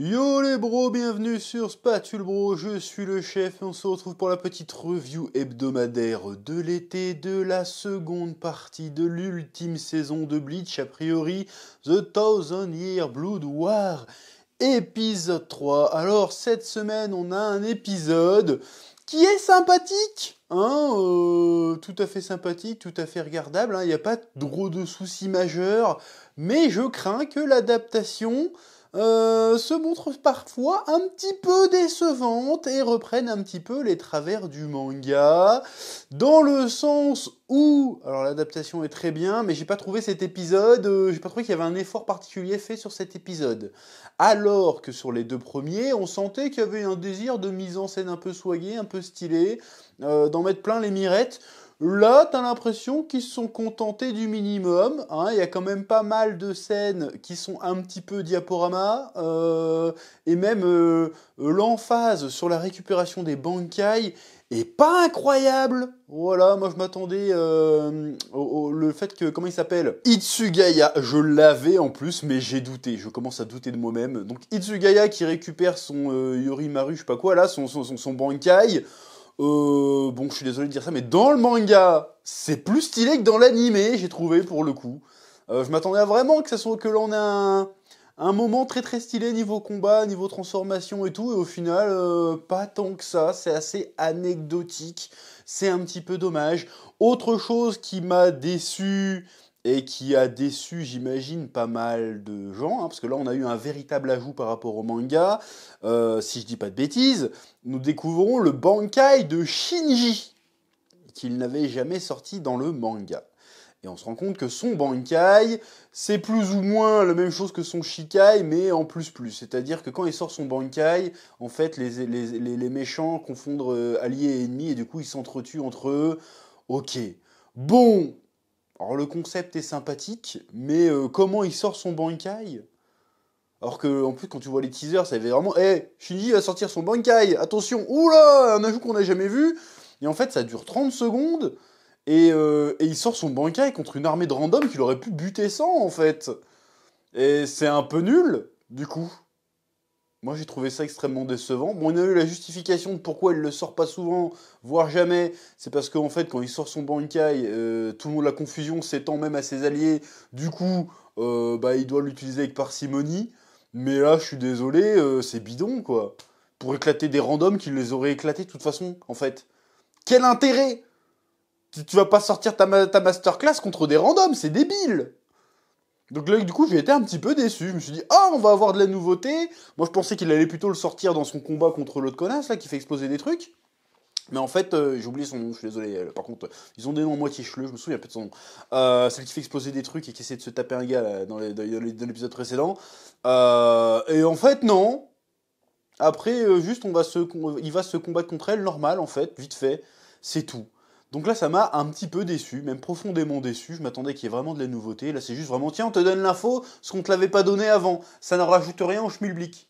Yo les bros, bienvenue sur Spatule Bro, je suis le chef et on se retrouve pour la petite review hebdomadaire de l'été de la seconde partie de l'ultime saison de Bleach, a priori The Thousand Year Blood War, épisode 3. Alors cette semaine on a un épisode qui est sympathique, tout à fait sympathique, tout à fait regardable, il n'y a pas trop de soucis majeurs, mais je crains que l'adaptation se montre parfois un petit peu décevante et reprenne un petit peu les travers du manga, dans le sens où, alors l'adaptation est très bien, mais j'ai pas trouvé cet épisode, j'ai pas trouvé qu'il y avait un effort particulier fait sur cet épisode. Alors que sur les deux premiers, on sentait qu'il y avait un désir de mise en scène un peu soignée, un peu stylé, d'en mettre plein les mirettes. Là, t'as l'impression qu'ils se sont contentés du minimum. Il y a quand même pas mal de scènes qui sont un petit peu diaporama. Et même l'emphase sur la récupération des Bankai est pas incroyable. Voilà, moi je m'attendais le fait que, comment il s'appelle, Itsugaya, je l'avais en plus, mais j'ai douté. Je commence à douter de moi-même. Donc Itsugaya qui récupère son Yorimaru, je sais pas quoi, là, son Bankai. Bon, je suis désolé de dire ça, mais dans le manga, c'est plus stylé que dans l'animé, j'ai trouvé, pour le coup. Je m'attendais à vraiment que l'on ait un moment très très stylé niveau combat, niveau transformation et tout, et au final, pas tant que ça, c'est assez anecdotique, c'est un petit peu dommage. Autre chose qui m'a déçu, et qui a déçu, j'imagine, pas mal de gens, parce que là on a eu un véritable ajout par rapport au manga, si je dis pas de bêtises, nous découvrons le Bankai de Shinji, qu'il n'avait jamais sorti dans le manga. Et on se rend compte que son Bankai, c'est plus ou moins la même chose que son Shikai, mais en plus plus. C'est-à-dire que quand il sort son Bankai, en fait, les méchants confondent alliés et ennemis, et du coup, ils s'entretuent entre eux. Ok. Bon. Alors, le concept est sympathique, mais comment il sort son Bankai ? Alors que, en plus, quand tu vois les teasers, ça avait vraiment... Shinji va sortir son Bankai, attention, oula, un ajout qu'on n'a jamais vu. Et en fait, ça dure 30 secondes, et il sort son Bankai contre une armée de randoms qu'il aurait pu buter sans, en fait. Et c'est un peu nul, du coup. Moi, j'ai trouvé ça extrêmement décevant. Bon, on a eu la justification de pourquoi il le sort pas souvent, voire jamais. C'est parce qu'en fait, quand il sort son Bankai, tout le monde, la confusion s'étend même à ses alliés. Du coup, il doit l'utiliser avec parcimonie. Mais là, je suis désolé, c'est bidon, quoi. Pour éclater des randoms qui les auraient éclatés de toute façon, en fait. Quel intérêt? Tu vas pas sortir ta masterclass contre des randoms, c'est débile! Donc là, du coup, j'ai été un petit peu déçu. Je me suis dit, on va avoir de la nouveauté. Moi, je pensais qu'il allait plutôt le sortir dans son combat contre l'autre connasse, là, qui fait exploser des trucs. Mais en fait, j'ai oublié son nom, je suis désolé. Par contre, ils ont des noms à moitié cheleux, je me souviens plus de son nom. Celle qui fait exploser des trucs et qui essaie de se taper un gars, là, dans l'épisode précédent. Et en fait, non. Après, juste, il va se combattre contre elle, normal, en fait, vite fait. C'est tout. Donc là, ça m'a un petit peu déçu, même profondément déçu. Je m'attendais qu'il y ait vraiment de la nouveauté. Là, c'est juste vraiment, tiens, on te donne l'info, ce qu'on te l'avait pas donné avant. Ça n'en rajoute rien au schmilblick.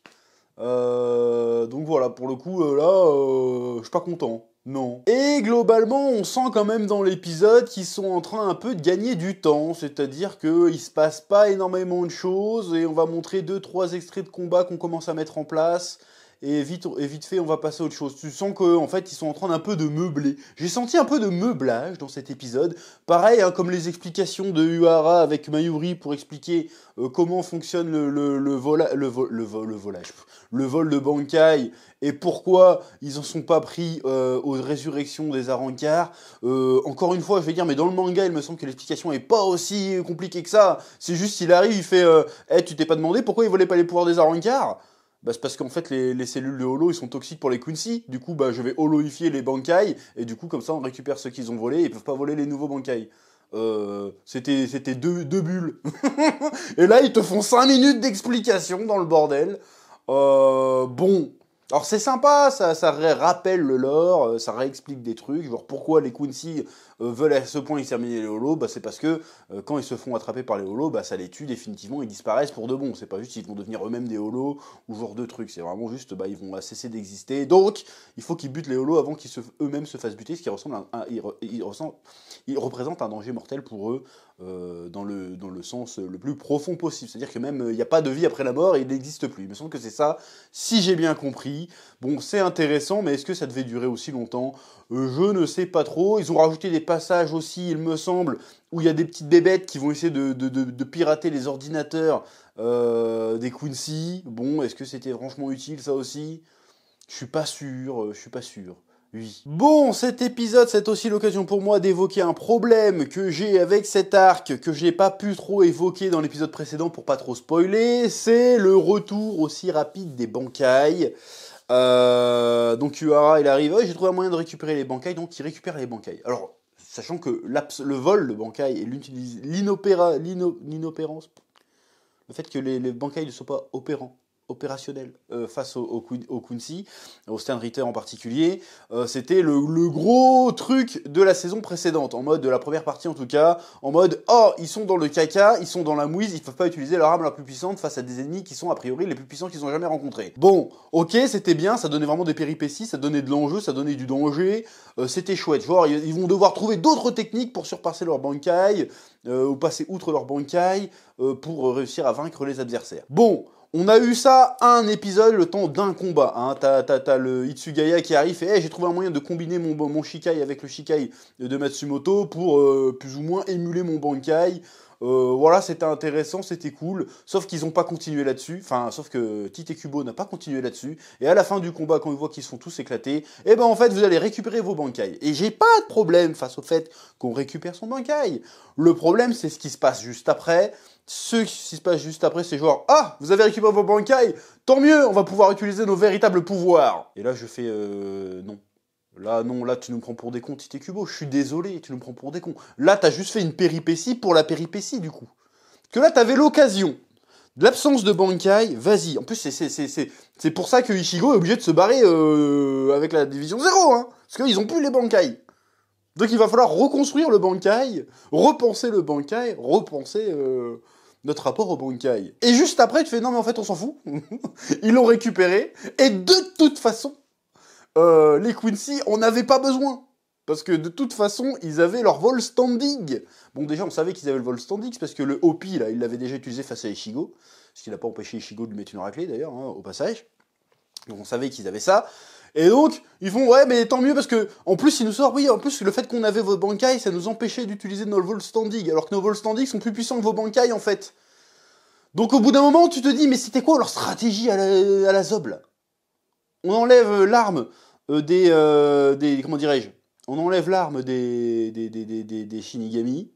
Donc voilà, pour le coup, je suis pas content. Non. Et globalement, on sent quand même dans l'épisode qu'ils sont en train un peu de gagner du temps. C'est-à-dire qu'il se passe pas énormément de choses et on va montrer 2-3 extraits de combat qu'on commence à mettre en place. Et vite fait, on va passer à autre chose. Tu sens qu'en fait, ils sont en train d'un peu de meubler. J'ai senti un peu de meublage dans cet épisode. Pareil, comme les explications de Uehara avec Mayuri pour expliquer comment fonctionne le volage, le vol de Bankai et pourquoi ils en sont pas pris aux résurrections des Arrancars. Encore une fois, je vais dire, mais dans le manga, il me semble que l'explication est pas aussi compliquée que ça. C'est juste, il arrive, il fait tu t'es pas demandé pourquoi ils volaient pas les pouvoirs des Arrancars ? C'est parce qu'en fait les cellules de holo ils sont toxiques pour les Quincy. Du coup je vais holoifier les Bankai et du coup comme ça on récupère ceux qu'ils ont volés et ils peuvent pas voler les nouveaux Bankai. C'était deux bulles. Et là ils te font 5 minutes d'explication dans le bordel. Bon. Alors c'est sympa, ça rappelle le lore, ça réexplique des trucs, genre pourquoi les Quincy veulent à ce point exterminer les holos, bah c'est parce que quand ils se font attraper par les holos, bah ça les tue définitivement, ils disparaissent pour de bon. C'est pas juste qu'ils vont devenir eux-mêmes des holos ou ce genre de trucs, c'est vraiment juste bah ils vont cesser d'exister. Donc il faut qu'ils butent les holos avant qu'ils eux-mêmes se fassent buter, ce qui ressemble à il représente un danger mortel pour eux dans le sens le plus profond possible. C'est-à-dire que même il n'y a pas de vie après la mort et il n'existe plus. Il me semble que c'est ça, si j'ai bien compris. Bon, c'est intéressant, mais est-ce que ça devait durer aussi longtemps? Je ne sais pas trop. Ils ont rajouté des passages aussi, il me semble, où il y a des petites bébêtes qui vont essayer de pirater les ordinateurs des Quincy. Bon, est-ce que c'était franchement utile ça aussi? Je suis pas sûr, je suis pas sûr. Oui. Bon, cet épisode, c'est aussi l'occasion pour moi d'évoquer un problème que j'ai avec cet arc, que j'ai pas pu trop évoquer dans l'épisode précédent pour pas trop spoiler, c'est le retour aussi rapide des Bankai. Donc Uehara, il arrive, j'ai trouvé un moyen de récupérer les Bankai, donc il récupère les Bankai. Alors, sachant que le vol de Bankai et l'inopérance, le fait que les Bankai ne soient pas opérationnels face au Quincy, au Stern Ritter en particulier, c'était le gros truc de la saison précédente, en mode de la première partie en tout cas, en mode oh ils sont dans le caca, ils sont dans la mouise, ils peuvent pas utiliser leur arme la plus puissante face à des ennemis qui sont a priori les plus puissants qu'ils ont jamais rencontrés. Bon, ok, c'était bien, ça donnait vraiment des péripéties, ça donnait de l'enjeu, ça donnait du danger, c'était chouette. Genre ils vont devoir trouver d'autres techniques pour surpasser leur Bankai, ou passer outre leur Bankai, pour réussir à vaincre les adversaires. Bon, on a eu ça un épisode, le temps d'un combat. Hein. T'as le Hitsugaya qui arrive et hey, j'ai trouvé un moyen de combiner mon Shikai avec le Shikai de Matsumoto pour plus ou moins émuler mon Bankai. Voilà, c'était intéressant, c'était cool. Sauf qu'ils n'ont pas continué là-dessus. Enfin, sauf que Tite Kubo n'a pas continué là-dessus. Et à la fin du combat, quand ils voient qu'ils se font tous éclater, eh ben en fait, vous allez récupérer vos Bankai. Et j'ai pas de problème face au fait qu'on récupère son Bankai. Le problème, c'est ce qui se passe juste après. Ce qui se passe juste après, c'est genre « Ah, vous avez récupéré vos Bankai, tant mieux, on va pouvoir utiliser nos véritables pouvoirs !» Et là, je fais « Non. Là, non, là, tu nous prends pour des cons, Tite Kubo. Je suis désolé, tu nous prends pour des cons. Là, t'as juste fait une péripétie pour la péripétie, du coup. Parce que là, t'avais l'occasion. De l'absence de Bankai, vas-y. En plus, c'est pour ça que Ichigo est obligé de se barrer avec la division 0, hein. Parce qu'ils ont plus les Bankai. Donc il va falloir reconstruire le Bankai, repenser le Bankai, repenser notre rapport au Bankai. Et juste après, tu fais non mais en fait on s'en fout. Ils l'ont récupéré. Et de toute façon, les Quincy, on n'avait pas besoin. Parce que de toute façon, ils avaient leur vol standing. Bon déjà, on savait qu'ils avaient le vol standing, parce que le Hopi, là, il l'avait déjà utilisé face à Ichigo. Ce qui n'a pas empêché Ichigo de lui mettre une raclée d'ailleurs, hein, au passage. Donc on savait qu'ils avaient ça. Et donc, ils font, ouais, mais tant mieux, parce que, en plus, ils nous sortent, oui, en plus, le fait qu'on avait vos Bankai, ça nous empêchait d'utiliser nos vol standing, alors que nos vol standing sont plus puissants que vos Bankai, en fait. Donc, au bout d'un moment, tu te dis, mais c'était quoi leur stratégie à la Zob, là? On enlève l'arme des comment dirais-je? On enlève l'arme des Shinigami,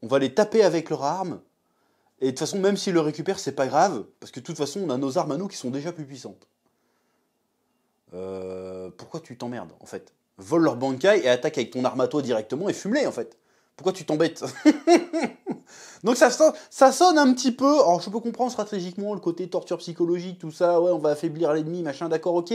on va les taper avec leur arme, et de toute façon, même s'ils le récupèrent, c'est pas grave, parce que de toute façon, on a nos armes à nous qui sont déjà plus puissantes. Pourquoi tu t'emmerdes, en fait? Vole leur Bankai et attaque avec ton arme à toi directement et fume-les, en fait. Pourquoi tu t'embêtes? Donc ça sonne un petit peu... Alors je peux comprendre stratégiquement le côté torture psychologique, tout ça, ouais, on va affaiblir l'ennemi, machin, d'accord, ok.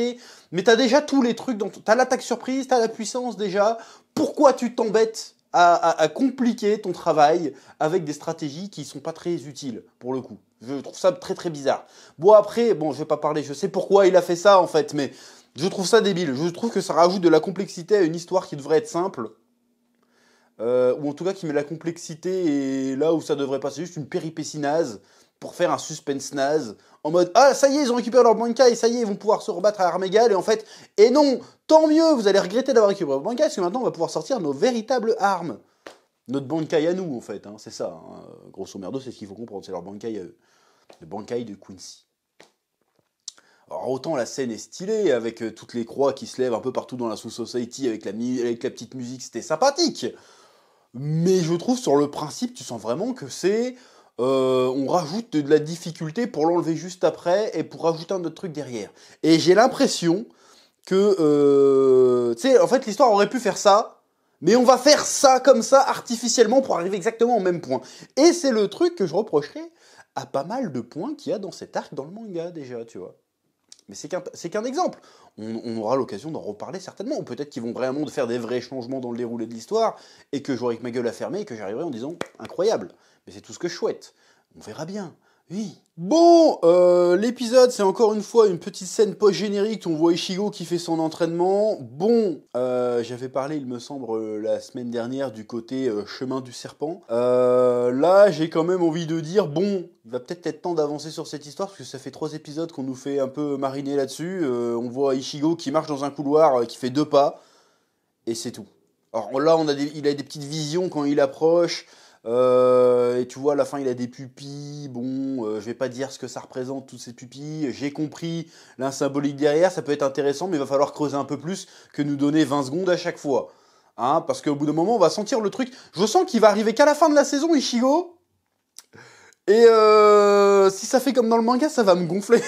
Mais t'as déjà tous les trucs, t'as l'attaque surprise, t'as la puissance déjà. Pourquoi tu t'embêtes à compliquer ton travail avec des stratégies qui sont pas très utiles, pour le coup? Je trouve ça très très bizarre. Bon après, bon je vais pas parler, je sais pourquoi il a fait ça en fait, mais je trouve ça débile. Je trouve que ça rajoute de la complexité à une histoire qui devrait être simple. Ou en tout cas qui met la complexité et là où ça devrait passer juste une péripétie naze pour faire un suspense naze en mode ah ça y est ils ont récupéré leur Bankai, ça y est ils vont pouvoir se rebattre à armes égales et en fait et non, tant mieux, vous allez regretter d'avoir récupéré leur Bankai parce que maintenant on va pouvoir sortir nos véritables armes, notre Bankai à nous en fait, hein, c'est ça, hein. Grosso merdo c'est ce qu'il faut comprendre, c'est leur Bankai à eux, le Bankai de Quincy. Alors autant la scène est stylée avec toutes les croix qui se lèvent un peu partout dans la Soul Society avec la petite musique, c'était sympathique. Mais je trouve sur le principe, tu sens vraiment que c'est... on rajoute de la difficulté pour l'enlever juste après et pour rajouter un autre truc derrière. Et j'ai l'impression que... tu sais, en fait, l'histoire aurait pu faire ça, mais on va faire ça comme ça, artificiellement, pour arriver exactement au même point. Et c'est le truc que je reprocherais à pas mal de points qu'il y a dans cet arc dans le manga, déjà, tu vois. Mais c'est qu'un exemple. On aura l'occasion d'en reparler certainement. Ou peut-être qu'ils vont vraiment faire des vrais changements dans le déroulé de l'histoire et que j'aurai que ma gueule à fermer et que j'arriverai en disant incroyable. Mais c'est tout ce que je souhaite. On verra bien. Oui. Bon, l'épisode, c'est encore une fois une petite scène post-générique où on voit Ichigo qui fait son entraînement. Bon, j'avais parlé, il me semble, la semaine dernière du côté chemin du serpent. Là, j'ai quand même envie de dire, bon, il va peut-être être temps d'avancer sur cette histoire, parce que ça fait 3 épisodes qu'on nous fait un peu mariner là-dessus. On voit Ichigo qui marche dans un couloir, qui fait 2 pas, et c'est tout. Alors là, il a des petites visions quand il approche. Et tu vois, à la fin, il a des pupilles. Bon, je vais pas dire ce que ça représente, toutes ces pupilles. J'ai compris la symbolique derrière. Ça peut être intéressant, mais il va falloir creuser un peu plus que nous donner 20 secondes à chaque fois. Hein, parce qu'au bout d'un moment, on va sentir le truc. Je sens qu'il va arriver qu'à la fin de la saison, Ichigo. Et si ça fait comme dans le manga, ça va me gonfler.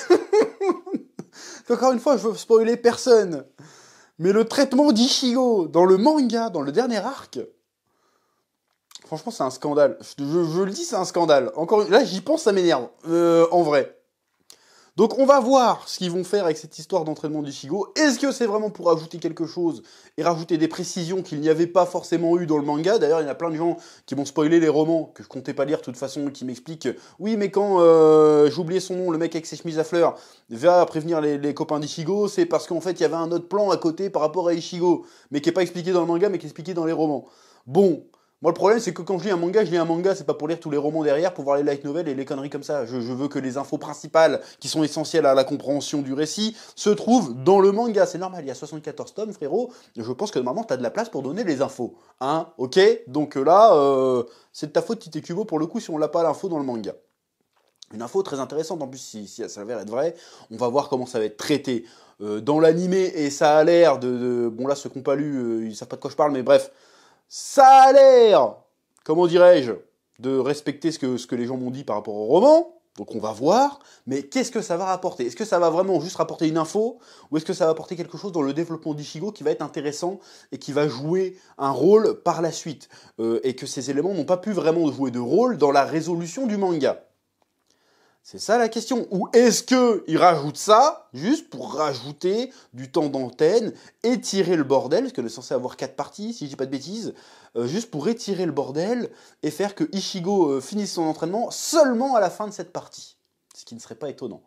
Encore une fois, je veux spoiler personne. Mais le traitement d'Ichigo dans le manga, dans le dernier arc... Franchement, c'est un scandale. Je le dis, c'est un scandale. Encore là, j'y pense, ça m'énerve. En vrai. Donc, on va voir ce qu'ils vont faire avec cette histoire d'entraînement d'Ichigo. Est-ce que c'est vraiment pour ajouter quelque chose et rajouter des précisions qu'il n'y avait pas forcément eu dans le manga? D'ailleurs, il y a plein de gens qui m'ont spoilé les romans, que je comptais pas lire de toute façon, qui m'expliquent oui, mais quand j'ai oublié son nom, le mec avec ses chemises à fleurs va prévenir les copains d'Ichigo, c'est parce qu'en fait, il y avait un autre plan à côté par rapport à Ichigo, mais qui n'est pas expliqué dans le manga, mais qui est expliqué dans les romans. Bon. Moi, le problème, c'est que quand je lis un manga, c'est pas pour lire tous les romans derrière, pour voir les light novels et les conneries comme ça. Je veux que les infos principales, qui sont essentielles à la compréhension du récit, se trouvent dans le manga. C'est normal, il y a 74 tomes, frérot. Je pense que normalement, t'as de la place pour donner les infos. Hein, ok? Donc là, c'est de ta faute, Tite Kubo, pour le coup, si on l'a pas l'info dans le manga. Une info très intéressante, en plus, si ça s'avère être vrai, on va voir comment ça va être traité dans l'animé, et ça a l'air de... Bon, là, ceux qui n'ont pas lu, ils savent pas de quoi je parle, mais bref... Ça a l'air, comment dirais-je, de respecter ce que les gens m'ont dit par rapport au roman. Donc on va voir, mais qu'est-ce que ça va rapporter? Est-ce que ça va vraiment juste rapporter une info, ou est-ce que ça va apporter quelque chose dans le développement d'Ichigo qui va être intéressant et qui va jouer un rôle par la suite, et que ces éléments n'ont pas pu vraiment jouer de rôle dans la résolution du manga? C'est ça la question. Ou est-ce qu'il rajoute ça, juste pour rajouter du temps d'antenne, étirer le bordel, parce qu'on est censé avoir 4 parties, si je dis pas de bêtises, juste pour étirer le bordel et faire que Ichigo finisse son entraînement seulement à la fin de cette partie. Ce qui ne serait pas étonnant.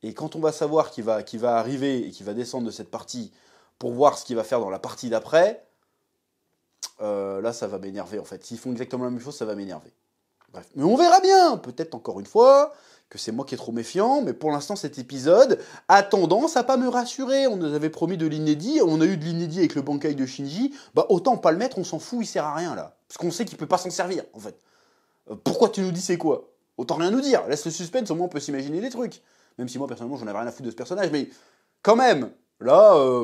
Et quand on va savoir qu'il va arriver et qu'il va descendre de cette partie pour voir ce qu'il va faire dans la partie d'après, là ça va m'énerver en fait. S'ils font exactement la même chose, ça va m'énerver. Bref, mais on verra bien, peut-être encore une fois, que c'est moi qui est trop méfiant, mais pour l'instant cet épisode a tendance à pas me rassurer. On nous avait promis de l'inédit, on a eu de l'inédit avec le Bankai de Shinji, bah autant pas le mettre, on s'en fout, il sert à rien là. Parce qu'on sait qu'il peut pas s'en servir, en fait. Pourquoi tu nous dis c'est quoi? Autant rien nous dire, laisse le suspense, au moins on peut s'imaginer des trucs. Même si moi personnellement j'en avais rien à foutre de ce personnage, mais quand même, là,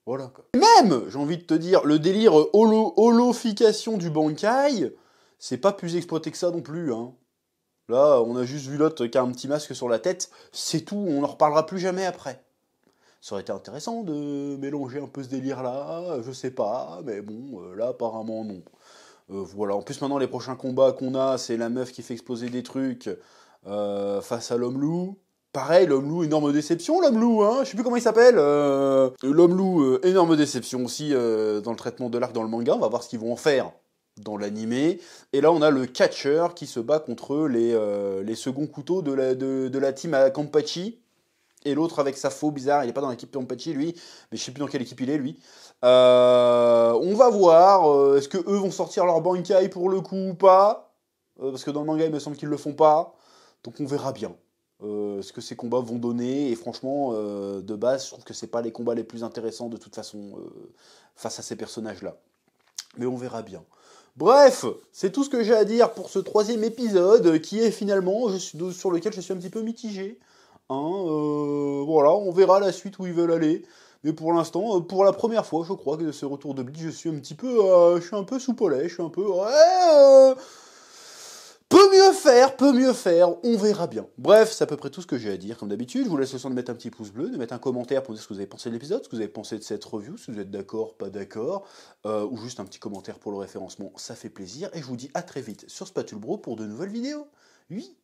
voilà quoi. Même, j'ai envie de te dire, le délire holofication du Bankai, c'est pas plus exploité que ça non plus, hein. Là, on a juste vu l'autre qui a un petit masque sur la tête, c'est tout, on n'en reparlera plus jamais après. Ça aurait été intéressant de mélanger un peu ce délire-là, je sais pas, mais bon, là, apparemment, non. Voilà, en plus, maintenant, les prochains combats qu'on a, c'est la meuf qui fait exploser des trucs face à l'homme-loup. Pareil, l'homme-loup, énorme déception, l'homme-loup, hein, je sais plus comment il s'appelle. L'homme-loup, énorme déception aussi dans le traitement de l'arc dans le manga, on va voir ce qu'ils vont en faire dans l'animé. Et là, on a le catcher qui se bat contre les seconds couteaux de la team à Kampachi. Et l'autre avec sa faux bizarre, il est pas dans l'équipe Kampachi, lui, mais je sais plus dans quelle équipe il est, lui. On va voir, est-ce que eux vont sortir leur Bankai pour le coup ou pas? Parce que dans le manga, il me semble qu'ils le font pas. Donc on verra bien ce que ces combats vont donner. Et franchement, de base, je trouve que c'est pas les combats les plus intéressants de toute façon face à ces personnages-là. Mais on verra bien. Bref, c'est tout ce que j'ai à dire pour ce 3e épisode, qui est finalement, sur lequel je suis un petit peu mitigé. Hein, voilà, on verra la suite où ils veulent aller. Mais pour l'instant, pour la première fois, je crois que de ce retour de Bleach, je suis un petit peu, je suis un peu sous Paulet, je suis un peu, ouais, peut mieux faire, on verra bien. Bref, c'est à peu près tout ce que j'ai à dire, comme d'habitude. Je vous laisse le soin de mettre un petit pouce bleu, de mettre un commentaire pour dire ce que vous avez pensé de l'épisode, ce que vous avez pensé de cette review, si vous êtes d'accord, pas d'accord, ou juste un petit commentaire pour le référencement, ça fait plaisir. Et je vous dis à très vite sur Spatule Bro pour de nouvelles vidéos. Oui.